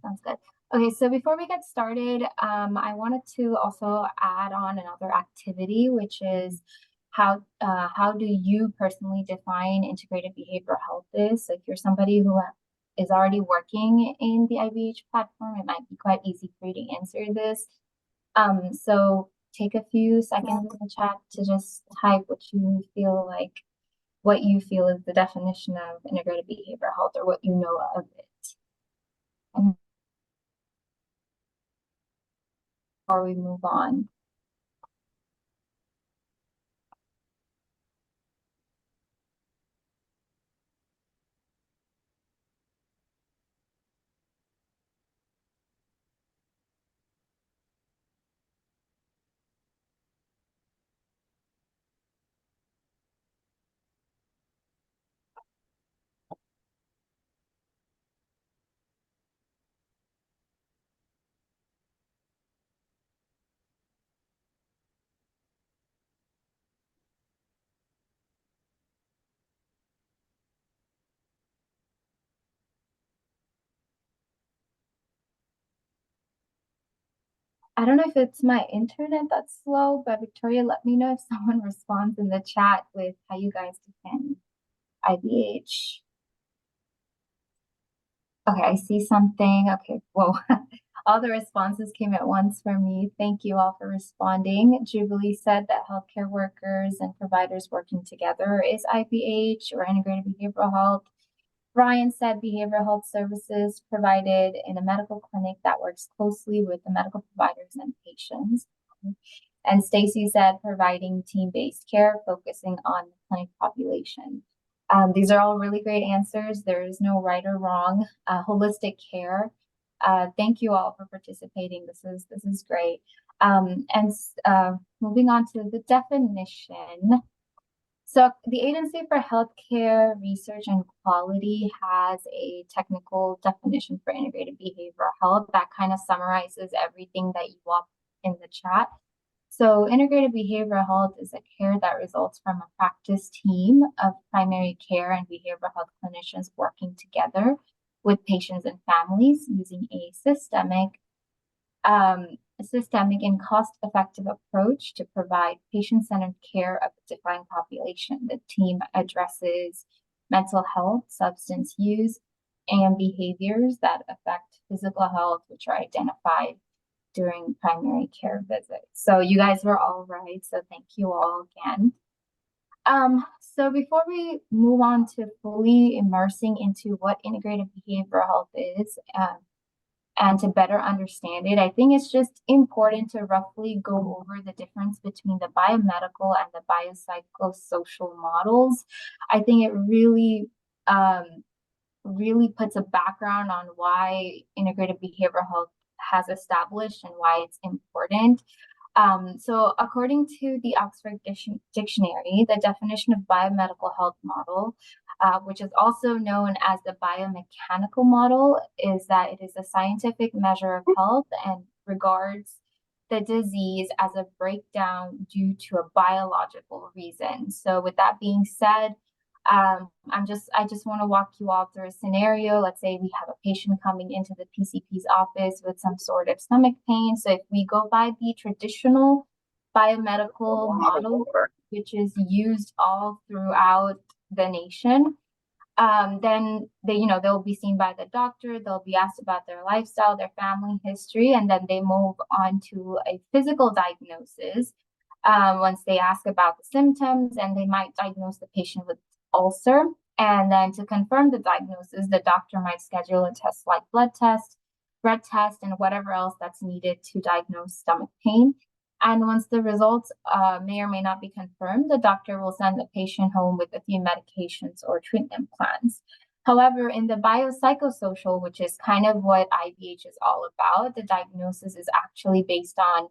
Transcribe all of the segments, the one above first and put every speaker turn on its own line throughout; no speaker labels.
Sounds good. Okay, so before we get started, I wanted to also add on another activity, which is how do you personally define integrated behavioral health is? So if you're somebody who is already working in the IBH platform, it might be quite easy for you to answer this. So take a few seconds in the chat to just type what you feel is the definition of integrated behavioral health or what you know of it. And before we move on. I don't know if it's my internet that's slow, but Victoria, let me know if someone responds in the chat with how you guys defend IBH. Okay, I see something. Okay, whoa. All the responses came at once for me. Thank you all for responding. Jubilee said that healthcare workers and providers working together is IBH or integrated behavioral health. Ryan said behavioral health services provided in a medical clinic that works closely with the medical providers and patients. And Stacy said providing team-based care, focusing on the clinic population. These are all really great answers. There is no right or wrong. Holistic care. Thank you all for participating. This is great. Moving on to the definition. So the Agency for Healthcare Research and Quality has a technical definition for integrated behavioral health that kind of summarizes everything that you want in the chat. So integrated behavioral health is a care that results from a practice team of primary care and behavioral health clinicians working together with patients and families using a systemic and cost-effective approach to provide patient-centered care of a defined population. The team addresses mental health, substance use, and behaviors that affect physical health, which are identified during primary care visits. So you guys were all right. So thank you all again. So before we move on to fully immersing into what integrated behavioral health is, and to better understand it, I think it's just important to roughly go over the difference between the biomedical and the biopsychosocial models. I think it really puts a background on why integrated behavioral health has established and why it's important. So according to the Oxford Dictionary, the definition of biomedical health model, which is also known as the biomechanical model, is that it is a scientific measure of health and regards the disease as a breakdown due to a biological reason. So with that being said, I just want to walk you all through a scenario. Let's say we have a patient coming into the PCP's office with some sort of stomach pain. So if we go by the traditional biomedical model, which is used all throughout the nation, then they'll be seen by the doctor. They'll be asked about their lifestyle, their family history, and then they move on to a physical diagnosis. Once they ask about the symptoms, and they might diagnose the patient with ulcer. And then to confirm the diagnosis, the doctor might schedule a test like blood test, and whatever else that's needed to diagnose stomach pain. And once the results may or may not be confirmed, the doctor will send the patient home with a few medications or treatment plans. However, in the biopsychosocial, which is kind of what IBH is all about, the diagnosis is actually based on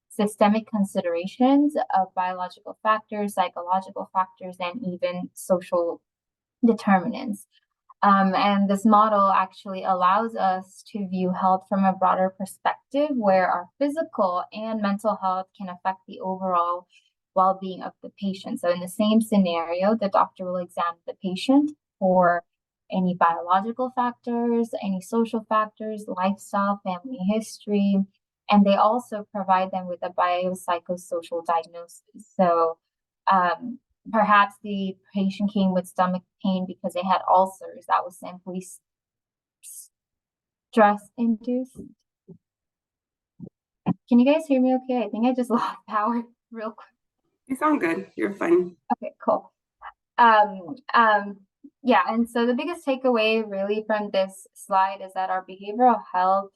systemic considerations of biological factors, psychological factors, and even social determinants. And this model actually allows us to view health from a broader perspective where our physical and mental health can affect the overall well-being of the patient. So in the same scenario, the doctor will examine the patient for any biological factors, any social factors, lifestyle, family history, and they also provide them with a biopsychosocial diagnosis. So perhaps the patient came with stomach pain because they had ulcers that was simply stress induced. Can you guys hear me okay? I think I just lost power real quick.
You sound good. You're fine.
Okay, cool. Um, um, yeah, and so the biggest takeaway really from this slide is that our behavioral health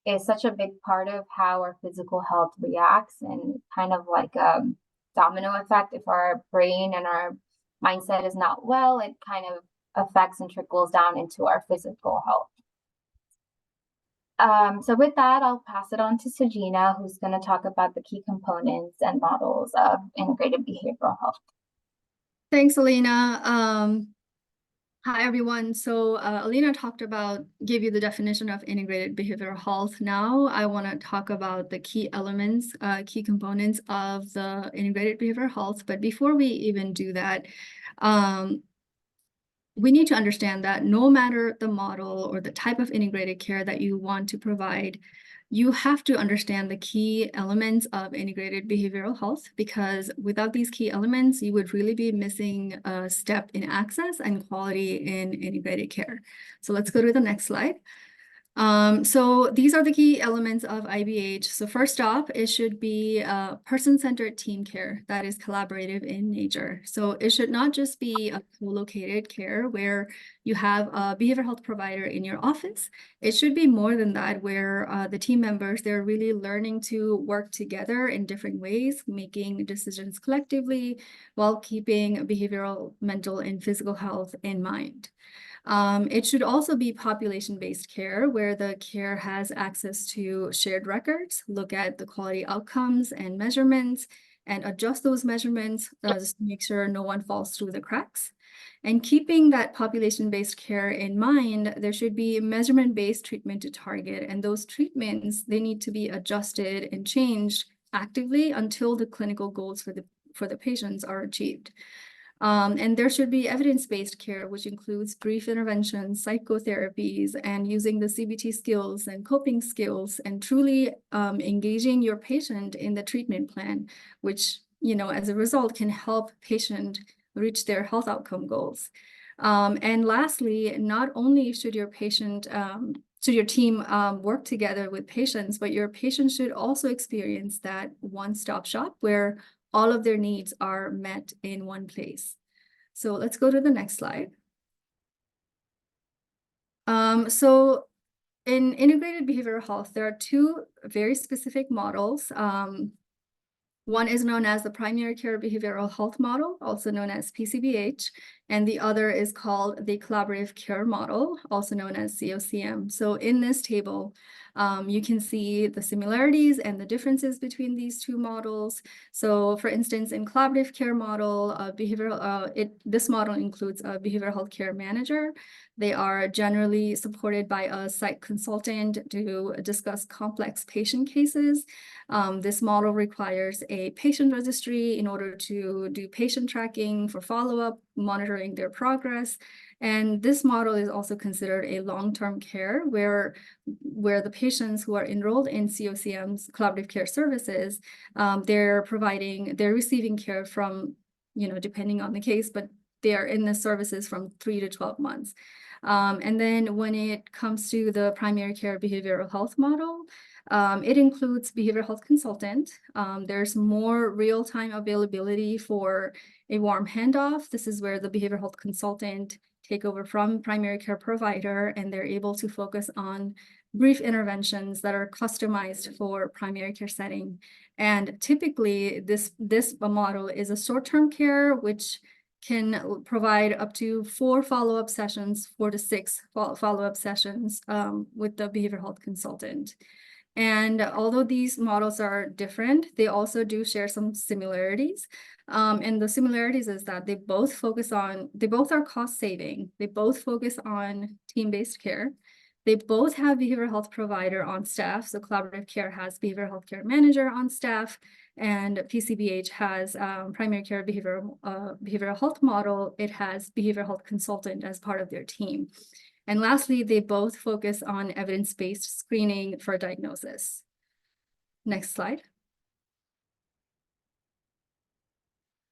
is such a big part of how our physical health reacts, and kind of like a domino effect. If our brain and our mindset is not well, it kind of affects and trickles down into our physical health. So with that, I'll pass it on to Sajina, who's going to talk about the key components and models of integrated behavioral health.
Thanks, Alina. Hi, everyone. So Alina gave you the definition of integrated behavioral health. Now I want to talk about the key elements, key components of the integrated behavioral health. But before we even do that, we need to understand that no matter the model or the type of integrated care that you want to provide, you have to understand the key elements of integrated behavioral health, because without these key elements, you would really be missing a step in access and quality in integrated care. So let's go to the next slide. So these are the key elements of IBH. So first off, it should be a person-centered team care that is collaborative in nature. So it should not just be a co-located care where you have a behavioral health provider in your office. It should be more than that, where the team members, they're really learning to work together in different ways, making decisions collectively while keeping behavioral, mental, and physical health in mind. It should also be population-based care, where the care has access to shared records, look at the quality outcomes and measurements, and adjust those measurements just to make sure no one falls through the cracks. And keeping that population-based care in mind, there should be measurement-based treatment to target. And those treatments, they need to be adjusted and changed actively until the clinical goals for the patients are achieved. And there should be evidence-based care, which includes brief interventions, psychotherapies, and using the CBT skills and coping skills, and truly engaging your patient in the treatment plan, which, as a result, can help patient reach their health outcome goals. And lastly, not only should your team work together with patients, but your patients should also experience that one-stop shop where all of their needs are met in one place. So let's go to the next slide. So in integrated behavioral health, there are two very specific models. One is known as the primary care behavioral health model, also known as PCBH, and the other is called the collaborative care model, also known as COCM. So in this table, you can see the similarities and the differences between these two models. So for instance, in collaborative care model, this model includes a behavioral health care manager. They are generally supported by a site consultant to discuss complex patient cases. This model requires a patient registry in order to do patient tracking for follow-up, monitoring their progress. And this model is also considered a long-term care where the patients who are enrolled in COCM's collaborative care services, they're receiving care from, depending on the case, but they are in the services from 3 to 12 months. And then when it comes to the primary care behavioral health model, it includes behavioral health consultant. There's more real-time availability for a warm handoff. This is where the behavioral health consultant take over from primary care provider, and they're able to focus on brief interventions that are customized for primary care setting. And typically, this model is a short-term care, which can provide up to 4 follow-up sessions, 4 to 6 follow-up sessions with the behavioral health consultant. And although these models are different, they also do share some similarities. And the similarities is that they both are cost saving. They both focus on team-based care. They both have behavioral health provider on staff. So collaborative care has behavioral health care manager on staff, and PCBH has primary care behavioral health model. It has behavioral health consultant as part of their team. And lastly, they both focus on evidence-based screening for diagnosis. Next slide.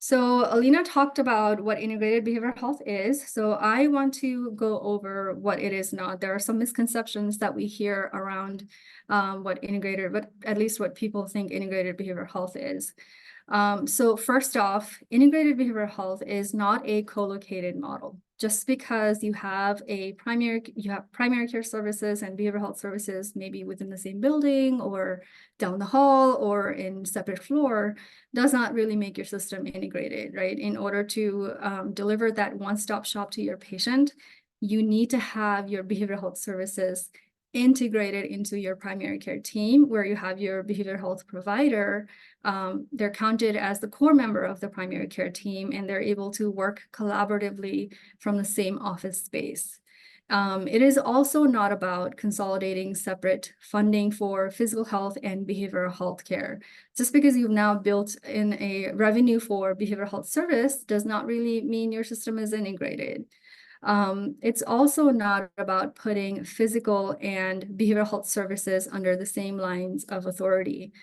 So Alina talked about what integrated behavioral health is. So I want to go over what it is not. There are some misconceptions that we hear around what at least what people think integrated behavioral health is. So first off, integrated behavioral health is not a co-located model. Just because you have primary care services and behavioral health services maybe within the same building or down the hall or in separate floor does not really make your system integrated, right? In order to deliver that one-stop shop to your patient, you need to have your behavioral health services integrated into your primary care team, where you have your behavioral health provider. They're counted as the core member of the primary care team, and they're able to work collaboratively from the same office space. It is also not about consolidating separate funding for physical health and behavioral health care. Just because you've now built in a revenue for behavioral health service does not really mean your system is integrated. It's also not about putting physical and behavioral health services under the same lines of authority.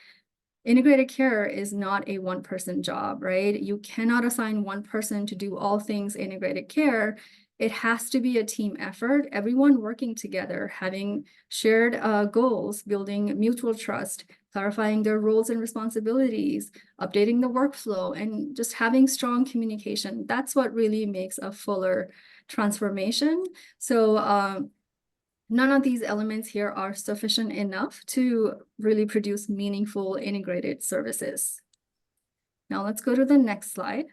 Integrated care is not a one-person job, right? You cannot assign one person to do all things integrated care. It has to be a team effort, everyone working together, having shared goals, building mutual trust, clarifying their roles and responsibilities, updating the workflow, and just having strong communication. That's what really makes a fuller transformation. So none of these elements here are sufficient enough to really produce meaningful integrated services. Now let's go to the next slide.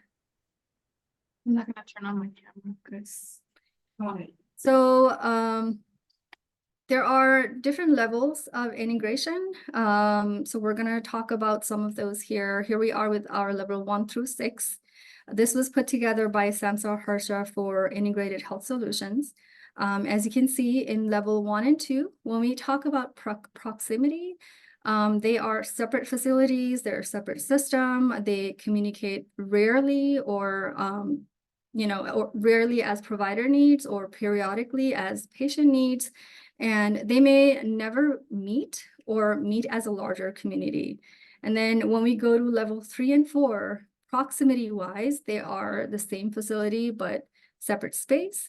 I'm not gonna turn on my camera because
So there are different levels of integration. So we're gonna talk about some of those here. Here we are with our level 1 through 6. This was put together by Samsar Harsha for Integrated Health Solutions. As you can see in level 1 and 2, when we talk about proximity, they are separate facilities, they're a separate system, they communicate rarely or rarely as provider needs or periodically as patient needs, and they may never meet or meet as a larger community. And then when we go to level 3 and 4, proximity-wise, they are the same facility, but separate space.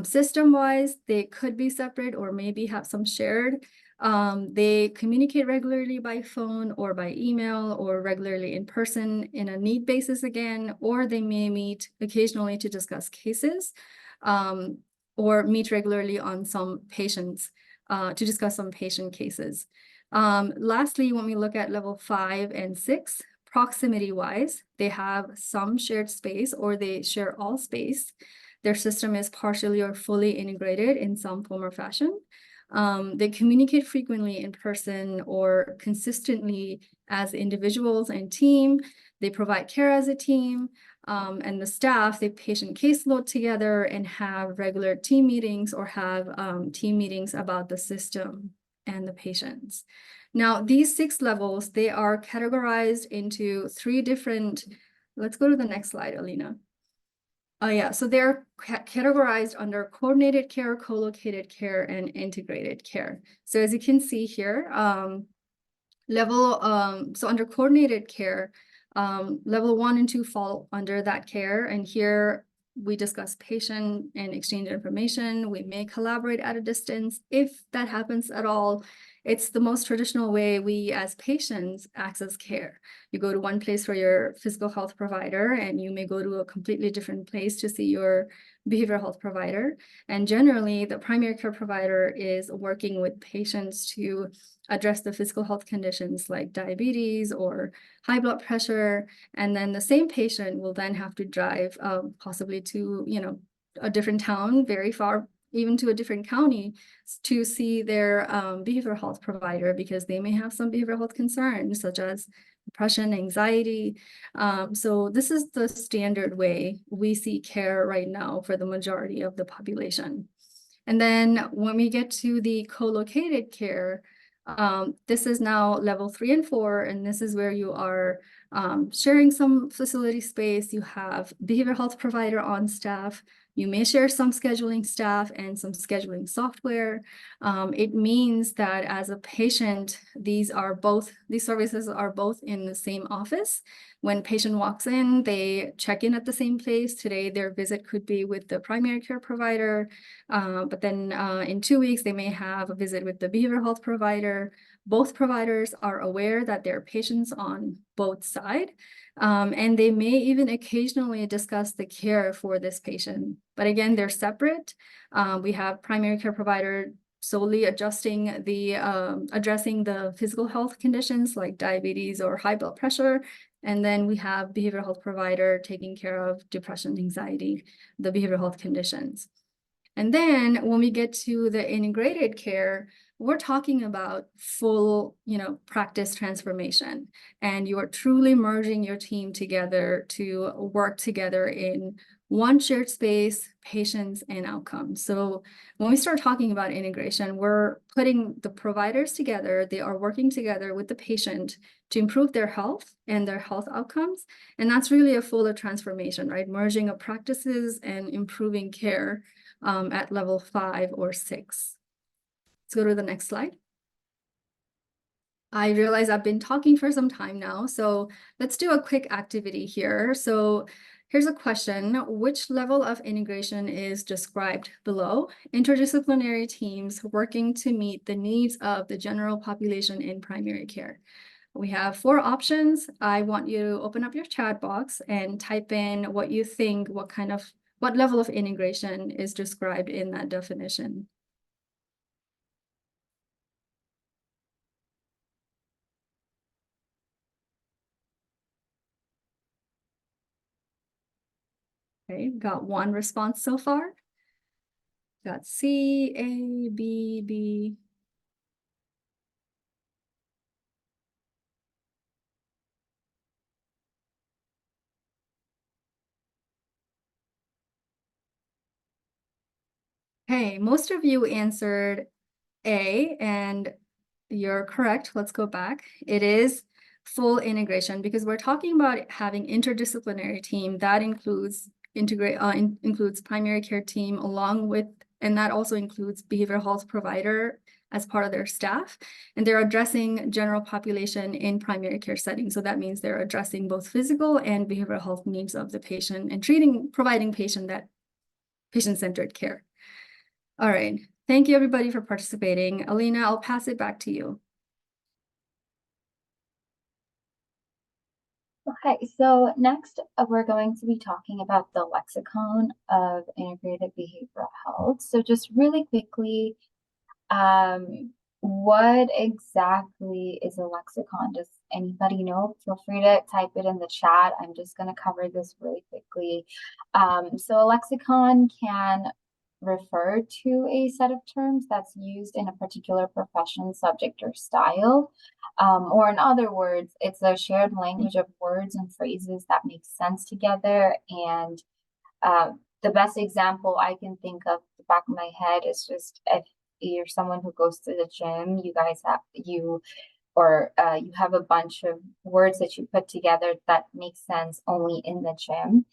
System-wise, they could be separate or maybe have some shared. They communicate regularly by phone or by email or regularly in person in a need basis again, or they may meet occasionally to discuss cases or meet regularly on some patients to discuss some patient cases. Lastly, when we look at level 5 and 6, proximity-wise, they have some shared space or they share all space. Their system is partially or fully integrated in some form or fashion. They communicate frequently in person or consistently as individuals and team. They provide care as a team, and the staff, they patient caseload together and have regular team meetings or have team meetings about the system and the patients. Now, these 6 levels, they are categorized into 3 different, let's go to the next slide, Alina. Yeah, so they're categorized under coordinated care, co-located care, and integrated care. So as you can see here, so under coordinated care, level 1 and 2 fall under that care. And here we discuss patient and exchange information. We may collaborate at a distance if that happens at all. It's the most traditional way we as patients access care. You go to one place for your physical health provider, and you may go to a completely different place to see your behavioral health provider. And generally, the primary care provider is working with patients to address the physical health conditions like diabetes or high blood pressure. And then the same patient will then have to drive possibly to, a different town, very far, even to a different county, to see their behavioral health provider because they may have some behavioral health concerns such as depression, anxiety. So this is the standard way we see care right now for the majority of the population. And then when we get to the co-located care, this is now level 3 and 4, and this is where you are sharing some facility space. You have behavioral health provider on staff. You may share some scheduling staff and some scheduling software. It means that as a patient, these services are both in the same office. When patient walks in, they check in at the same place. Today, their visit could be with the primary care provider, but then in 2 weeks, they may have a visit with the behavioral health provider. Both providers are aware that there are patients on both sides, and they may even occasionally discuss the care for this patient. But again, they're separate. We have primary care provider solely addressing the physical health conditions like diabetes or high blood pressure. And then we have behavioral health provider taking care of depression, anxiety, the behavioral health conditions. And then when we get to the integrated care, we're talking about full, practice transformation. And you are truly merging your team together to work together in one shared space, patients, and outcomes. So when we start talking about integration, we're putting the providers together. They are working together with the patient to improve their health and their health outcomes. And that's really a fuller transformation, right? Merging of practices and improving care at level 5 or 6. Let's go to the next slide. I realize I've been talking for some time now, so let's do a quick activity here. So here's a question. Which level of integration is described below? Interdisciplinary teams working to meet the needs of the general population in primary care. We have 4 options. I want you to open up your chat box and type in what you think, what level of integration is described in that definition. Okay, got 1 response so far. Got C, A, B, B. Hey, most of you answered A, and you're correct. Let's go back. It is full integration because we're talking about having interdisciplinary team that includes includes primary care team along with, and that also includes behavioral health provider as part of their staff, and they're addressing general population in primary care settings. So that means they're addressing both physical and behavioral health needs of the patient and providing patient-centered care. All right. Thank you, everybody, for participating. Alina, I'll pass it back to you.
Okay, so next we're going to be talking about the lexicon of integrated behavioral health. So just really quickly, what exactly is a lexicon? Does anybody know? Feel free to type it in the chat. I'm just going to cover this really quickly. So a lexicon can refer to a set of terms that's used in a particular profession, subject, or style. Or in other words, it's a shared language of words and phrases that make sense together. And the best example I can think of the back of my head is just if you're someone who goes to the gym, you have a bunch of words that you put together that make sense only in the gym.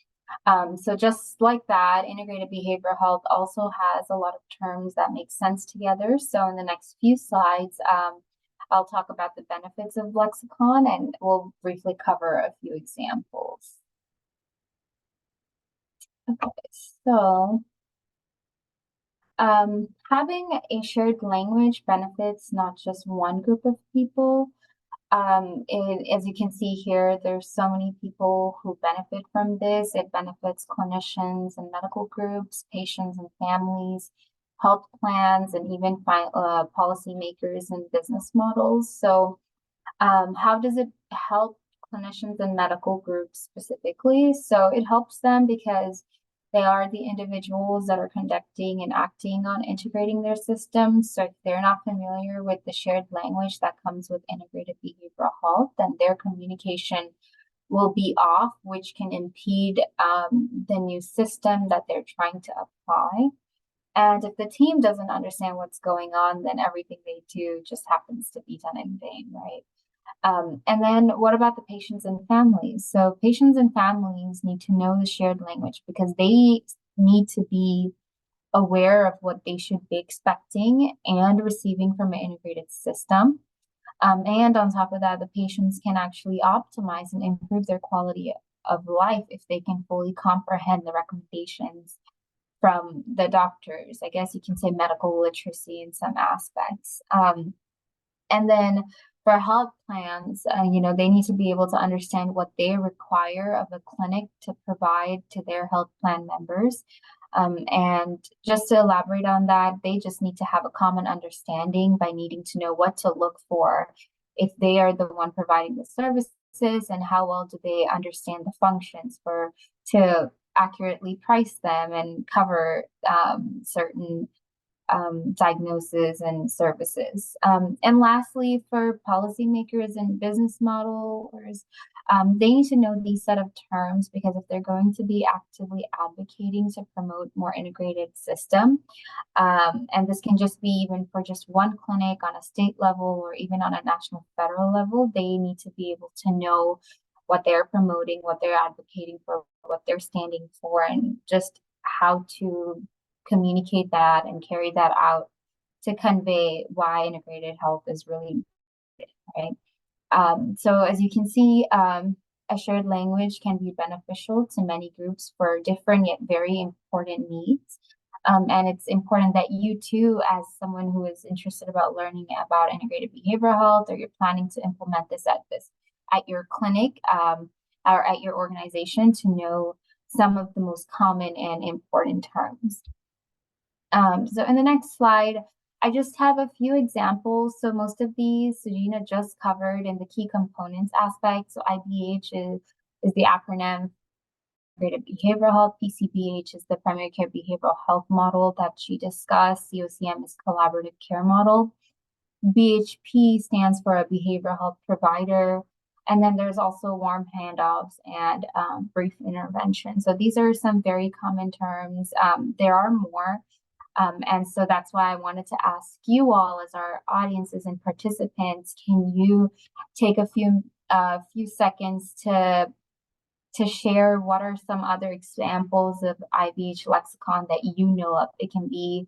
So just like that, integrated behavioral health also has a lot of terms that make sense together. So in the next few slides, I'll talk about the benefits of lexicon and we'll briefly cover a few examples. Okay, so having a shared language benefits not just one group of people. As you can see here, there's so many people who benefit from this. It benefits clinicians and medical groups, patients and families, health plans, and even policymakers and business models. So how does it help clinicians and medical groups specifically? So it helps them because they are the individuals that are conducting and acting on integrating their systems. So if they're not familiar with the shared language that comes with integrated behavioral health, then their communication will be off, which can impede the new system that they're trying to apply. And if the team doesn't understand what's going on, then everything they do just happens to be done in vain, right? And then what about the patients and families? So patients and families need to know the shared language because they need to be aware of what they should be expecting and receiving from an integrated system. And on top of that, the patients can actually optimize and improve their quality of life if they can fully comprehend the recommendations from the doctors. I guess you can say medical literacy in some aspects. And then for health plans, they need to be able to understand what they require of a clinic to provide to their health plan members. And just to elaborate on that, they just need to have a common understanding by needing to know what to look for if they are the one providing the services and how well do they understand the functions to accurately price them and cover certain diagnosis and services. And lastly, for policymakers and business models, they need to know these set of terms because if they're going to be actively advocating to promote more integrated system, and this can just be even for just one clinic on a state level or even on a national federal level, they need to be able to know what they're promoting, what they're advocating for, what they're standing for, and just how to communicate that and carry that out to convey why integrated health is really important, right? So as you can see, a shared language can be beneficial to many groups for different yet very important needs. And it's important that you too, as someone who is interested about learning about integrated behavioral health, or you're planning to implement this at your clinic or at your organization, to know some of the most common and important terms. So in the next slide, I just have a few examples. So most of these Sujina just covered in the key components aspect. So IBH is the acronym Integrated Behavioral Health. PCBH is the primary care behavioral health model that she discussed. COCM is collaborative care model. BHP stands for a behavioral health provider. And then there's also warm handoffs and brief intervention. So these are some very common terms. There are more. And so that's why I wanted to ask you all as our audiences and participants, can you take a few seconds to share what are some other examples of IBH lexicon that you know of? It can be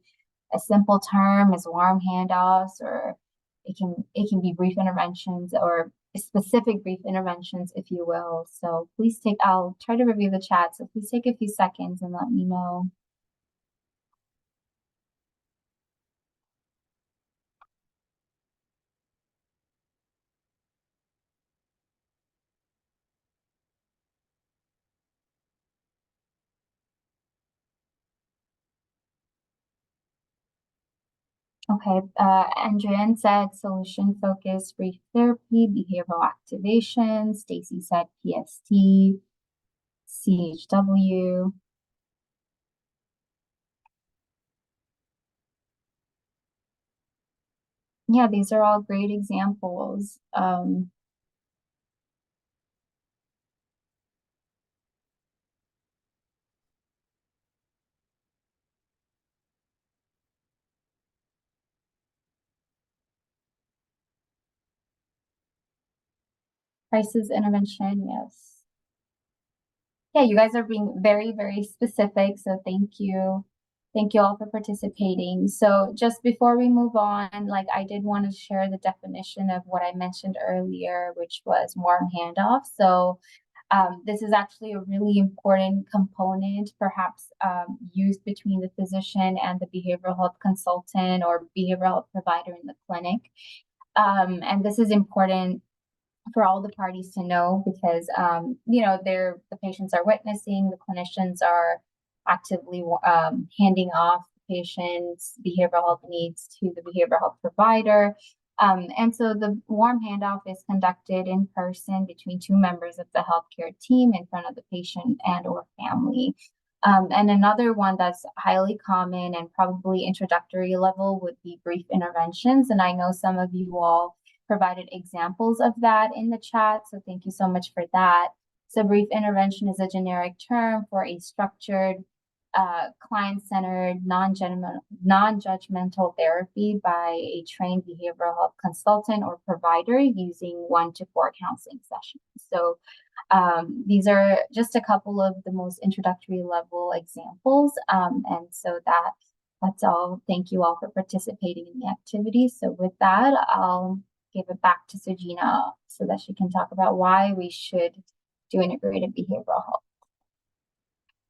a simple term as warm handoffs, or it can be brief interventions or specific brief interventions, if you will. So please I'll try to review the chat. So please take a few seconds and let me know. Okay, Andrian said solution focused brief therapy, behavioral activation. Stacy said PST, CHW. Yeah, these are all great examples. Crisis intervention, yes. Yeah, you guys are being very, very specific, so thank you. Thank you all for participating. So just before we move on, like I did want to share the definition of what I mentioned earlier, which was warm handoff. So this is actually a really important component, perhaps used between the physician and the behavioral health consultant or behavioral health provider in the clinic. And this is important for all the parties to know because, the patients are witnessing, the clinicians are actively handing off the patient's behavioral health needs to the behavioral health provider. And so the warm handoff is conducted in person between two members of the healthcare team in front of the patient and or family. And another one that's highly common and probably introductory level would be brief interventions. And I know some of you all provided examples of that in the chat, so thank you so much for that. So brief intervention is a generic term for a structured client-centered, non-judgmental therapy by a trained behavioral health consultant or provider using 1 to 4 counseling sessions. So these are just a couple of the most introductory level examples. And so that's all. Thank you all for participating in the activity. So with that, I'll give it back to Sujina so that she can talk about why we should do integrated behavioral health.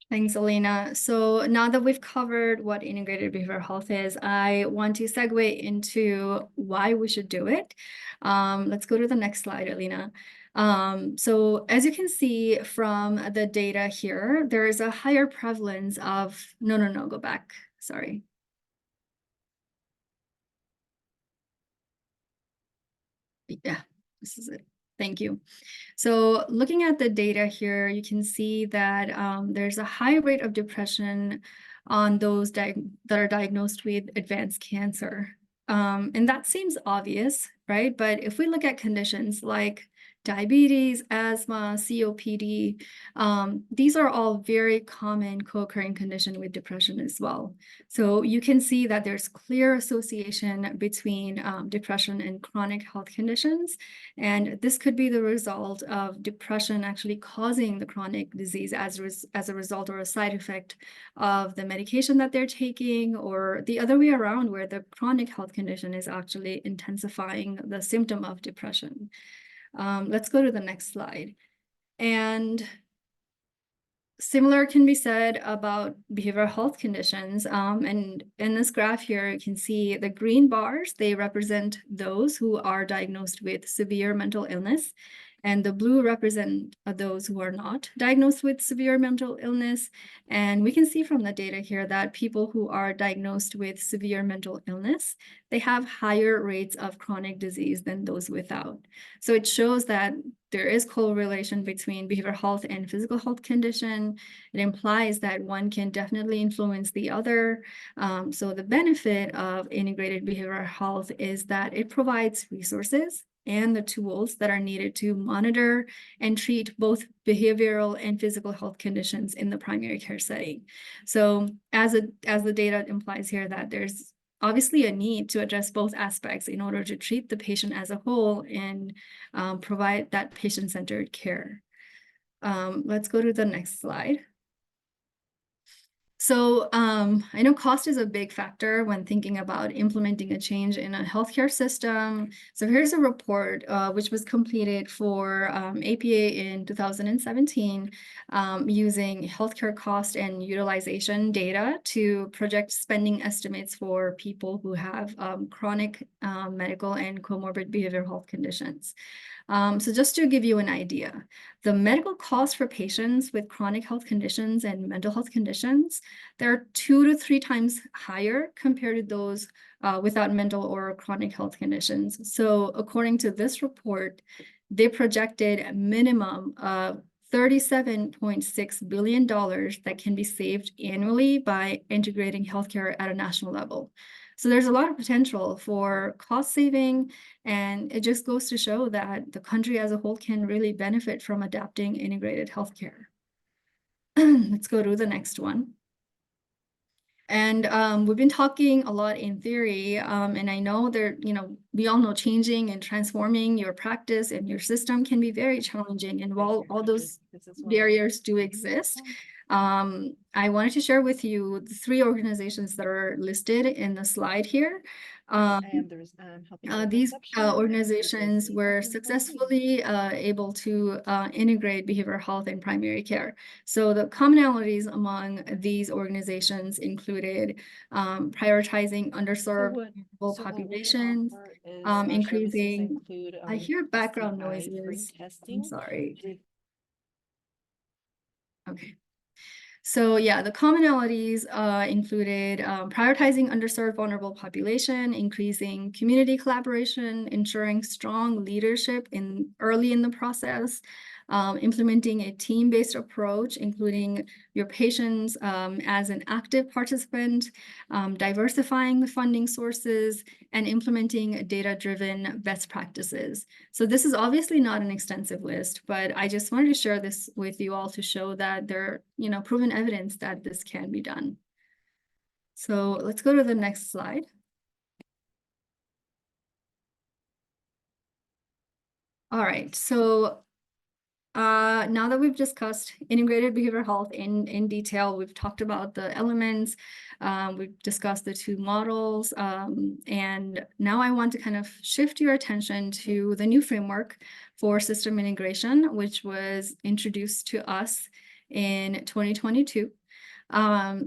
Thanks, Elena. So now that we've covered what integrated behavioral health is, I want to segue into why we should do it. Let's go to the next slide, Elena. So as you can see from the data here, there is a higher prevalence of, no, go back, sorry. Yeah, this is it. Thank you. So looking at the data here, you can see that there's a high rate of depression on those that are diagnosed with advanced cancer. And that seems obvious, right? But if we look at conditions like diabetes, asthma, COPD, these are all very common co-occurring conditions with depression as well. So you can see that there's clear association between depression and chronic health conditions. And this could be the result of depression actually causing the chronic disease as a result or a side effect of the medication that they're taking, or the other way around, where the chronic health condition is actually intensifying the symptom of depression. Let's go to the next slide. And similar can be said about behavioral health conditions. And in this graph here, you can see the green bars, they represent those who are diagnosed with severe mental illness. And the blue represent those who are not diagnosed with severe mental illness. And we can see from the data here that people who are diagnosed with severe mental illness, they have higher rates of chronic disease than those without. So it shows that there is correlation between behavioral health and physical health condition. It implies that one can definitely influence the other. So the benefit of integrated behavioral health is that it provides resources and the tools that are needed to monitor and treat both behavioral and physical health conditions in the primary care setting. So as the data implies here, that there's obviously a need to address both aspects in order to treat the patient as a whole and provide that patient-centered care. Let's go to the next slide. So I know cost is a big factor when thinking about implementing a change in a healthcare system. So here's a report which was completed for APA in 2017 using healthcare cost and utilization data to project spending estimates for people who have chronic medical and comorbid behavioral health conditions. So just to give you an idea, the medical costs for patients with chronic health conditions and mental health conditions, they're 2 to 3 times higher compared to those without mental or chronic health conditions. So according to this report, they projected a minimum of $37.6 billion that can be saved annually by integrating healthcare at a national level. So there's a lot of potential for cost saving, and it just goes to show that the country as a whole can really benefit from adapting integrated healthcare. Let's go to the next one. And we've been talking a lot in theory, and I know we all know changing and transforming your practice and your system can be very challenging. And while all those barriers do exist, I wanted to share with you the 3 organizations that are listed in the slide here. These organizations were successfully able to integrate behavioral health and primary care. So the commonalities among these organizations included prioritizing underserved populations, increasing, I hear background noises, I'm sorry. Okay. So yeah, the commonalities included prioritizing underserved vulnerable population, increasing community collaboration, ensuring strong leadership early in the process, implementing a team-based approach, including your patients as an active participant, diversifying the funding sources, and implementing data-driven best practices. So this is obviously not an extensive list, but I just wanted to share this with you all to show that there are, proven evidence that this can be done. So let's go to the next slide. All right, so now that we've discussed integrated behavioral health in detail, we've talked about the elements, we've discussed the two models, and now I want to kind of shift your attention to the new framework for system integration, which was introduced to us in 2022.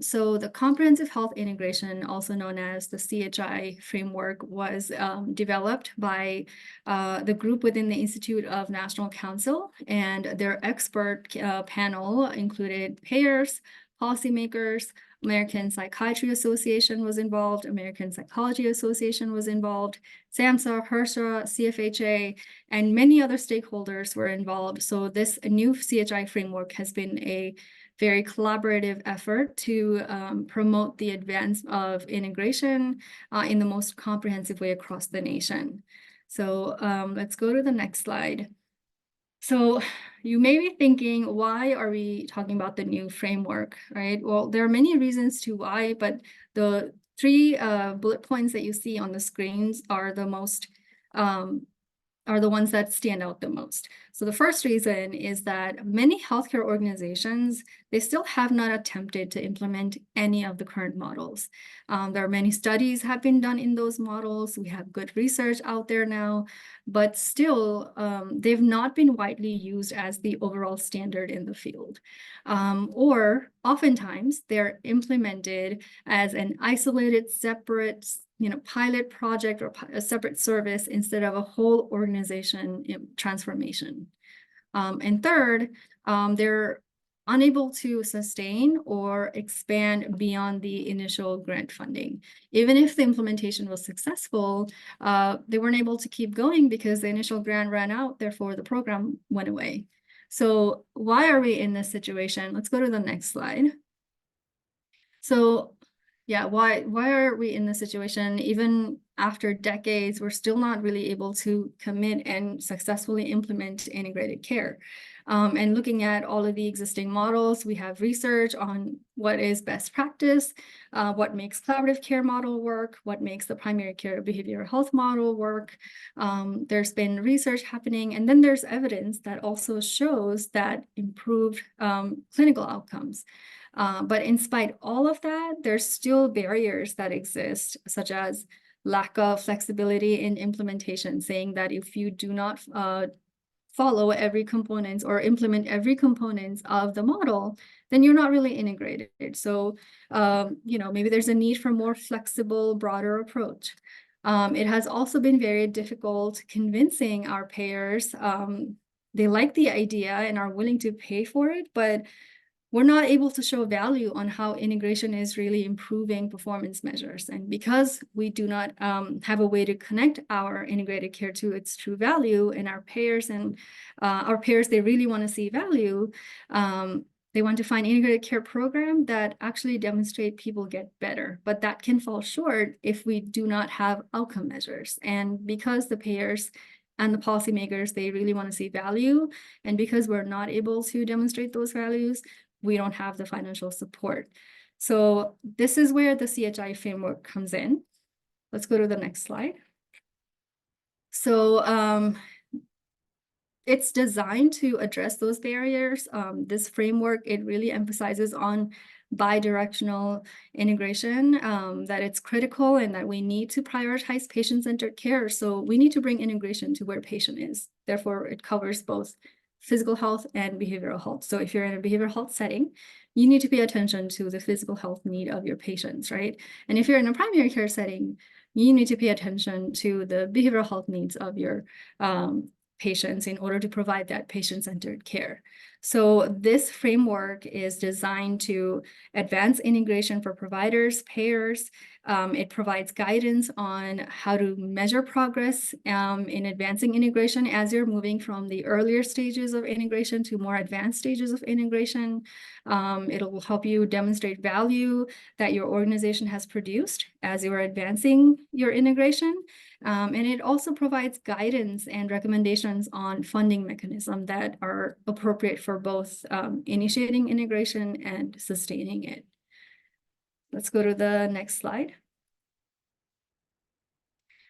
So the comprehensive health integration, also known as the CHI framework, was developed by the group within the Institute of National Council, and their expert panel included payers, policymakers, American Psychiatry Association was involved, American Psychology Association was involved, SAMHSA, HRSA, CFHA, and many other stakeholders were involved. So this new CHI framework has been a very collaborative effort to promote the advance of integration in the most comprehensive way across the nation. So let's go to the next slide. So you may be thinking, why are we talking about the new framework, right? Well, there are many reasons to why, but the three bullet points that you see on the screens are the ones that stand out the most. So the first reason is that many healthcare organizations, they still have not attempted to implement any of the current models. There are many studies have been done in those models. We have good research out there now, but still they've not been widely used as the overall standard in the field. Or oftentimes they're implemented as an isolated, separate pilot project or a separate service instead of a whole organization transformation. And third, they're unable to sustain or expand beyond the initial grant funding. Even if the implementation was successful, they weren't able to keep going because the initial grant ran out, therefore the program went away. So why are we in this situation? Let's go to the next slide. So yeah, why are we in this situation? Even after decades, we're still not really able to commit and successfully implement integrated care. And looking at all of the existing models, we have research on what is best practice, what makes collaborative care model work, what makes the primary care behavioral health model work. There's been research happening, and then there's evidence that also shows that improved clinical outcomes. But in spite of all of that, there's still barriers that exist, such as lack of flexibility in implementation, saying that if you do not follow every component or implement every component of the model, then you're not really integrated. So, maybe there's a need for more flexible, broader approach. It has also been very difficult convincing our payers. They like the idea and are willing to pay for it, but we're not able to show value on how integration is really improving performance measures. And because we do not have a way to connect our integrated care to its true value, and our payers, they really want to see value. They want to find integrated care program that actually demonstrate people get better, but that can fall short if we do not have outcome measures. And because the payers and the policymakers, they really want to see value, and because we're not able to demonstrate those values, we don't have the financial support. So this is where the CHI framework comes in. Let's go to the next slide. So it's designed to address those barriers. This framework, it really emphasizes on bi-directional integration, that it's critical and that we need to prioritize patient-centered care. So we need to bring integration to where patient is. Therefore, it covers both physical health and behavioral health. So if you're in a behavioral health setting, you need to pay attention to the physical health need of your patients, right? And if you're in a primary care setting, you need to pay attention to the behavioral health needs of your patients in order to provide that patient-centered care. So this framework is designed to advance integration for providers, payers. It provides guidance on how to measure progress in advancing integration as you're moving from the earlier stages of integration to more advanced stages of integration. It'll help you demonstrate value that your organization has produced as you are advancing your integration. And it also provides guidance and recommendations on funding mechanisms that are appropriate for both initiating integration and sustaining it. Let's go to the next slide.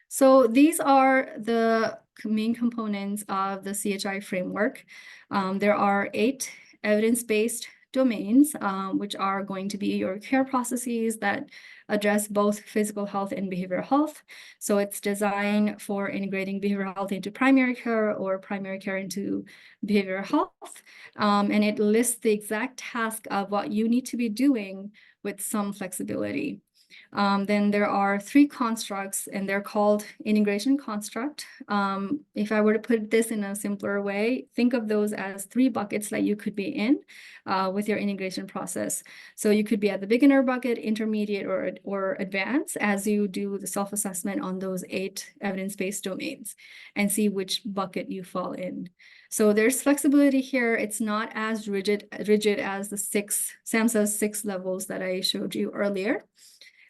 So these are the main components of the CHI framework. There are 8 evidence-based domains, which are going to be your care processes that address both physical health and behavioral health. So it's designed for integrating behavioral health into primary care or primary care into behavioral health. And it lists the exact task of what you need to be doing with some flexibility. Then there are 3 constructs, and they're called integration construct. If I were to put this in a simpler way, think of those as 3 buckets that you could be in with your integration process. So you could be at the beginner bucket, intermediate, or advanced as you do the self-assessment on those 8 evidence-based domains and see which bucket you fall in. So there's flexibility here. It's not as rigid as the SAMHSA's 6 levels that I showed you earlier.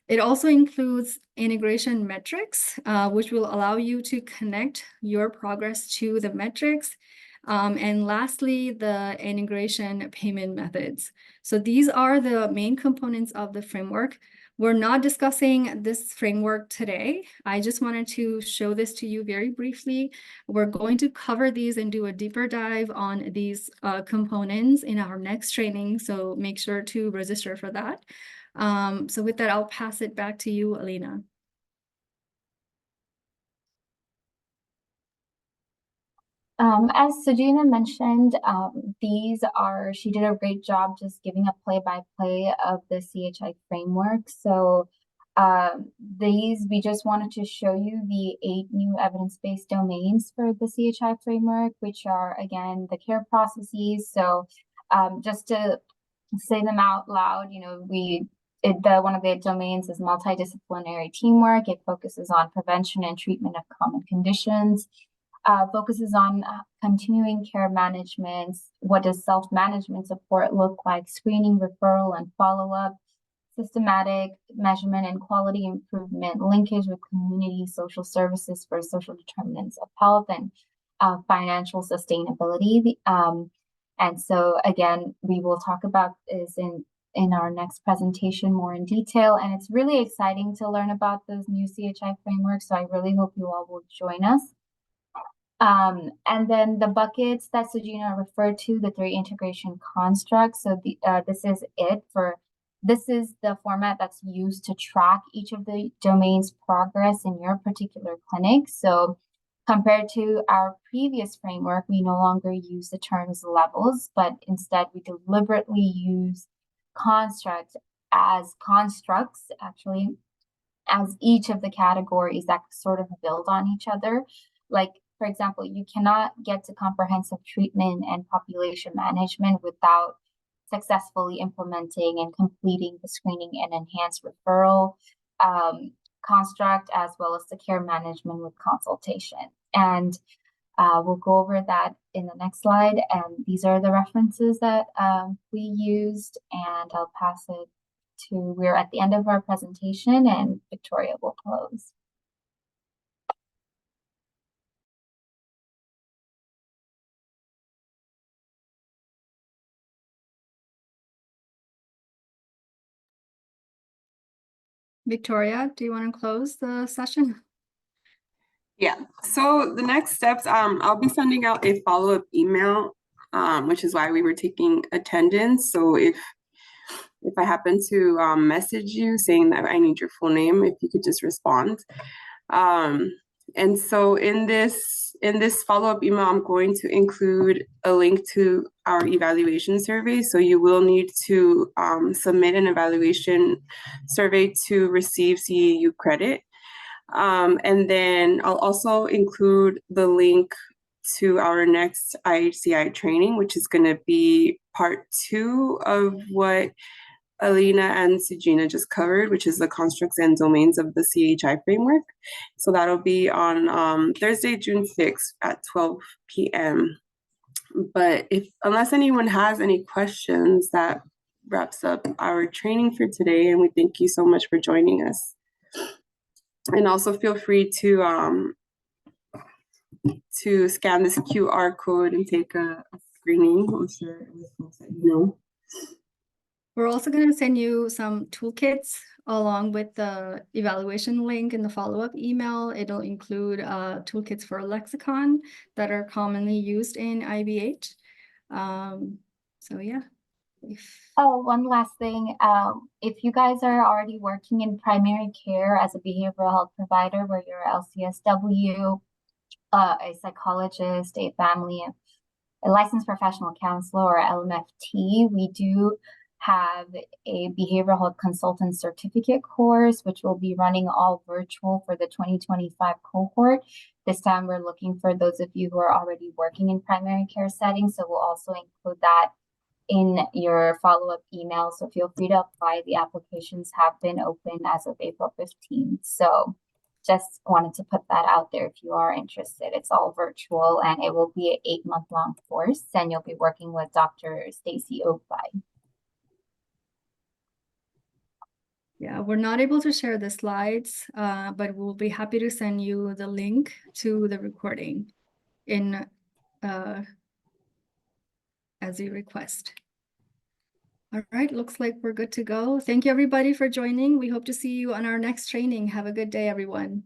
It also includes integration metrics, which will allow you to connect your progress to the metrics. And lastly, the integration payment methods. So these are the main components of the framework. We're not discussing this framework today. I just wanted to show this to you very briefly. We're going to cover these and do a deeper dive on these components in our next training. So make sure to register for that. So with that, I'll pass it back to you, Alina.
As Sajina mentioned, she did a great job just giving a play-by-play of the CHI framework. So we just wanted to show you the 8 new evidence-based domains for the CHI framework, which are, again, the care processes. So just to say them out loud, one of the domains is multidisciplinary teamwork. It focuses on prevention and treatment of common conditions. Focuses on continuing care management. What does self-management support look like? Screening, referral, and follow-up. Systematic measurement and quality improvement. Linkage with community social services for social determinants of health and financial sustainability. And so again, we will talk about this in our next presentation more in detail. And it's really exciting to learn about those new CHI frameworks. So I really hope you all will join us. And then the buckets that Sajina referred to, the 3 integration constructs. So this is the format that's used to track each of the domains' progress in your particular clinic. So compared to our previous framework, we no longer use the terms levels, but instead we deliberately use constructs, actually, as each of the categories that sort of build on each other. Like, for example, you cannot get to comprehensive treatment and population management without successfully implementing and completing the screening and enhanced referral construct, as well as the care management with consultation. And we'll go over that in the next slide. And these are the references that we used, and I'll pass it we're at the end of our presentation, and Victoria will close.
Victoria, do you want to close the session?
Yeah, so the next steps, I'll be sending out a follow-up email, which is why we were taking attendance. So if I happen to message you saying that I need your full name, if you could just respond. And so in this follow-up email, I'm going to include a link to our evaluation survey. So you will need to submit an evaluation survey to receive CEU credit. And then I'll also include the link to our next IHCI training, which is going to be part 2 of what Alina and Sujina just covered, which is the constructs and domains of the CHI framework. So that'll be on Thursday, June 6th at 12 p.m. But unless anyone has any questions, that wraps up our training for today, and we thank you so much for joining us. And also feel free to scan this QR code and take a screening. We'll share it with folks that you know.
We're also going to send you some toolkits along with the evaluation link in the follow-up email. It'll include toolkits for lexicon that are commonly used in IBH. So yeah.
Oh, one last thing. If you guys are already working in primary care as a behavioral health provider, where you're LCSW, a psychologist, a licensed professional counselor, or LMFT, we do have a behavioral health consultant certificate course, which will be running all virtual for the 2025 cohort. This time we're looking for those of you who are already working in primary care settings, so we'll also include that in your follow-up email. So feel free to apply. The applications have been open as of April 15th. So just wanted to put that out there if you are interested. It's all virtual, and it will be an 8-month-long course, and you'll be working with Dr. Stacy Oakby.
Yeah, we're not able to share the slides, but we'll be happy to send you the link to the recording in as you request. All right, looks like we're good to go. Thank you everybody for joining. We hope to see you on our next training. Have a good day, everyone.